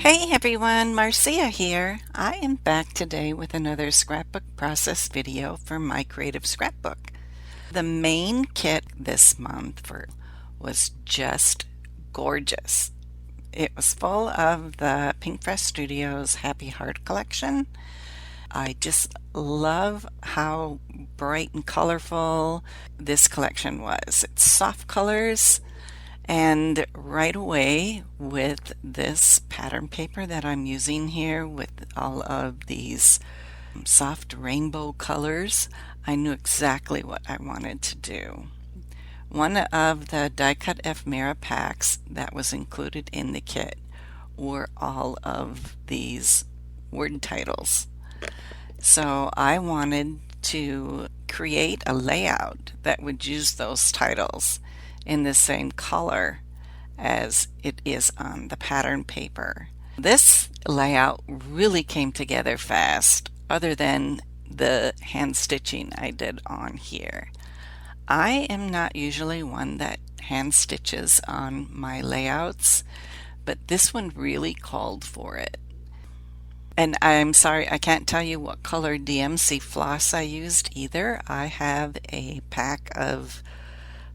Hey everyone, Marcia here. I am back today with another scrapbook process video for My Creative Scrapbook. The main kit this month was just gorgeous. It was full of the Pinkfresh Studios Happy Heart collection. I just love how bright and colorful this collection was. It's soft colors. And right away with this pattern paper that I'm using here with all of these soft rainbow colors, I knew exactly what I wanted to do. One of the die cut ephemera packs that was included in the kit were all of these word titles. So I wanted to create a layout that would use those titles in the same color as it is on the pattern paper. This layout really came together fast, other than the hand stitching I did on here. I am not usually one that hand stitches on my layouts, but this one really called for it. And I'm sorry, I can't tell you what color DMC floss I used either. I have a pack of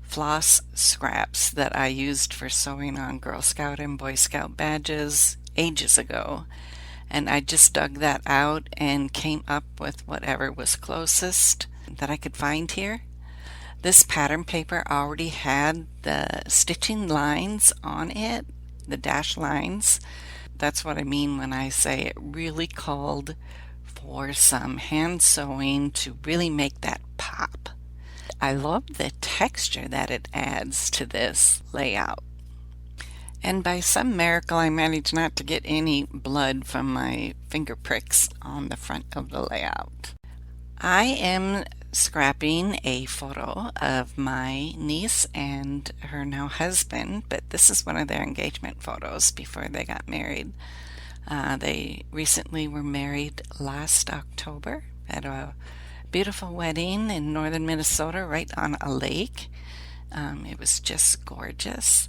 floss scraps that I used for sewing on Girl Scout and Boy Scout badges ages ago. And I just dug that out and came up with whatever was closest that I could find here. This pattern paper already had the stitching lines on it, the dash lines. That's what I mean when I say it really called for some hand sewing to really make that pop. I love the texture that it adds to this layout. And by some miracle, I managed not to get any blood from my finger pricks on the front of the layout. I am scrapping a photo of my niece and her now husband, but this is one of their engagement photos before they got married. They recently were married last October at a beautiful wedding in northern Minnesota right on a lake. It was just gorgeous.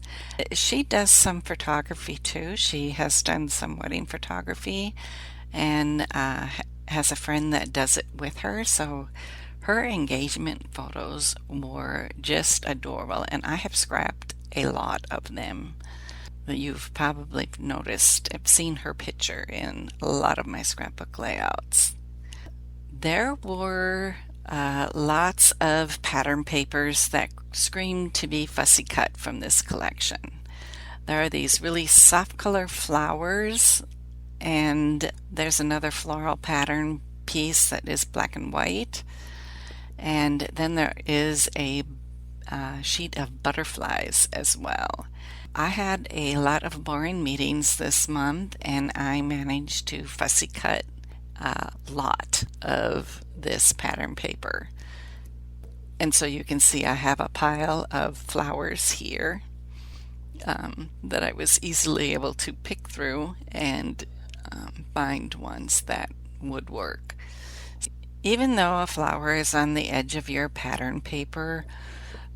She does some photography too. She has done some wedding photography and has a friend that does it with her. So her engagement photos were just adorable, and I have scrapped a lot of them. You've probably noticed, I've seen her picture in a lot of my scrapbook layouts. There were lots of pattern papers that screamed to be fussy cut from this collection. There are these really soft color flowers, and there's another floral pattern piece that is black and white, and then there is a sheet of butterflies as well. I had a lot of boring meetings this month, and I managed to fussy cut a lot of this pattern paper. And so you can see I have a pile of flowers here that I was easily able to pick through and find ones that would work. Even though a flower is on the edge of your pattern paper,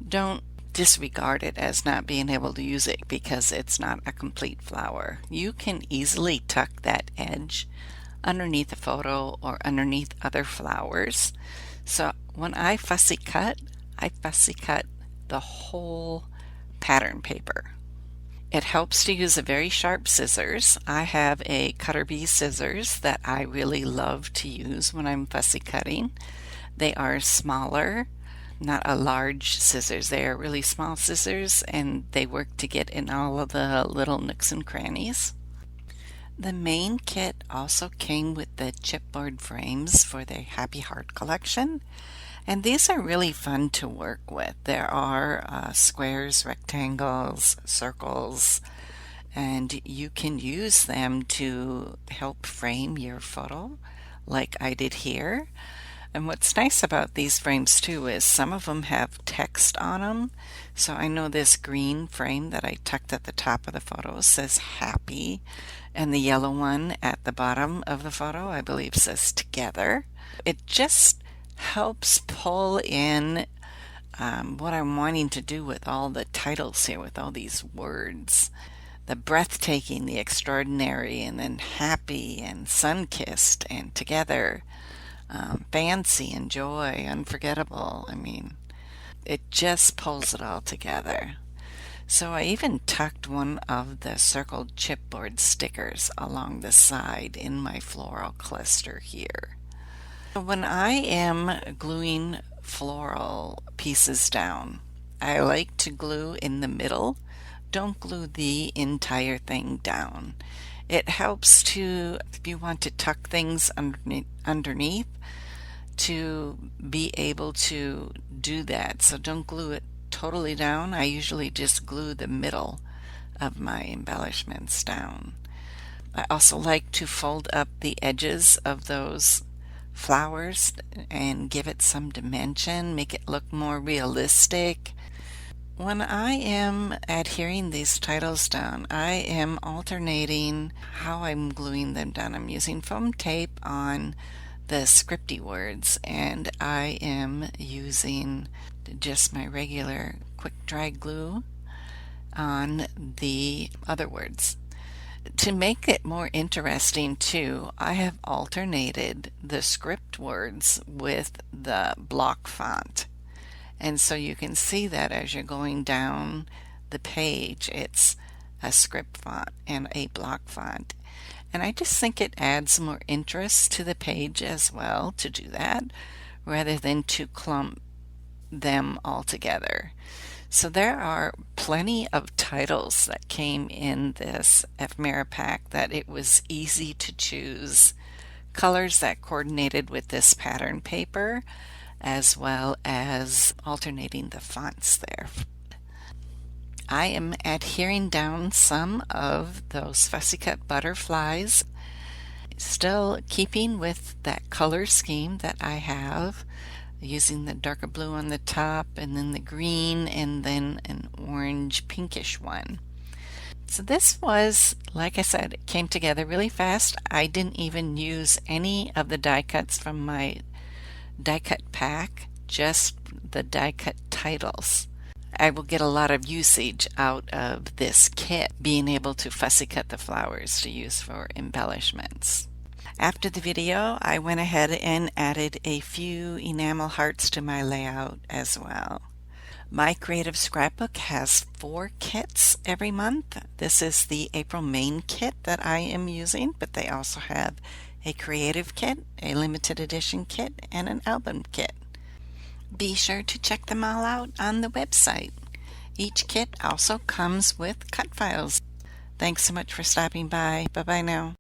don't disregard it as not being able to use it because it's not a complete flower. You can easily tuck that edge underneath a photo or underneath other flowers. So when I fussy cut the whole pattern paper. It helps to use a very sharp scissors. I have a Cutter Bee scissors that I really love to use when I'm fussy cutting. They are smaller, not a large scissors. They are really small scissors, and they work to get in all of the little nooks and crannies. The main kit also came with the chipboard frames for the Happy Heart collection, and these are really fun to work with. There are squares, rectangles, circles, and you can use them to help frame your photo like I did here. And what's nice about these frames too is some of them have text on them. So I know this green frame that I tucked at the top of the photo says happy, and the yellow one at the bottom of the photo I believe says together. It just helps pull in what I'm wanting to do with all the titles here, with all these words. the breathtaking, the extraordinary, and then happy and sun-kissed and together, fancy and joy, unforgettable. I mean, it just pulls it all together. So I even tucked one of the circled chipboard stickers along the side in my floral cluster here. When I am gluing floral pieces down, I like to glue in the middle. Don't glue the entire thing down. It helps to, if you want to tuck things underneath, to be able to do that. So don't glue it totally down. I usually just glue the middle of my embellishments down. I also like to fold up the edges of those flowers and give it some dimension, make it look more realistic. When I am adhering these titles down, I am alternating how I'm gluing them down. I'm using foam tape on the scripty words, and I am using just my regular quick dry glue on the other words. To make it more interesting too, I have alternated the script words with the block font. And so you can see that as you're going down the page, it's a script font and a block font. And I just think it adds more interest to the page as well to do that, rather than to clump them all together. So there are plenty of titles that came in this ephemera pack that it was easy to choose colors that coordinated with this pattern paper, as well as alternating the fonts there. I am adhering down some of those fussy cut butterflies, still keeping with that color scheme that I have, using the darker blue on the top and then the green and then an orange pinkish one. So this was, like I said, it came together really fast. I didn't even use any of the die cuts from my die cut pack, just the die cut titles. I will get a lot of usage out of this kit, being able to fussy cut the flowers to use for embellishments. After the video, I went ahead and added a few enamel hearts to my layout as well. My Creative Scrapbook has 4 kits every month. This is the April main kit that I am using, but they also have a creative kit, a limited edition kit, and an album kit. Be sure to check them all out on the website. Each kit also comes with cut files. Thanks so much for stopping by. Bye-bye now.